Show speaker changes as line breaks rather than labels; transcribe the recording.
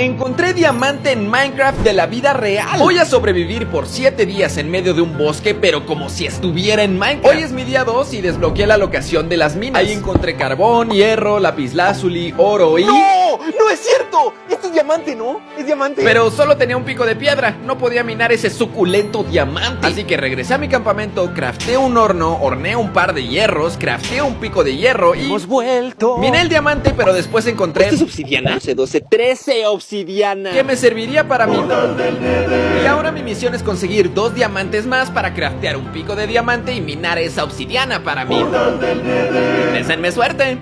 Encontré diamante en Minecraft de la vida real. Voy a sobrevivir por 7 días en medio de un bosque, pero como si estuviera en Minecraft. Hoy es mi día 2 y desbloqueé la locación de las minas. Ahí encontré carbón, hierro, lapislázuli, oro y...
¡No! ¡No es cierto! Esto es diamante, ¿no? Es diamante.
Pero solo tenía un pico de piedra, no podía minar ese suculento diamante. Así que regresé a mi campamento, crafté un horno, horneé un par de hierros, crafté un pico de hierro y...
Hemos vuelto.
Miné el diamante, pero después encontré...
¿Esto es obsidiana? 11, 12, 13 obsidiana.
que me serviría para mí. Y ahora mi misión es conseguir 2 diamantes más para craftear un pico de diamante y minar esa obsidiana para mí. Deseenme suerte.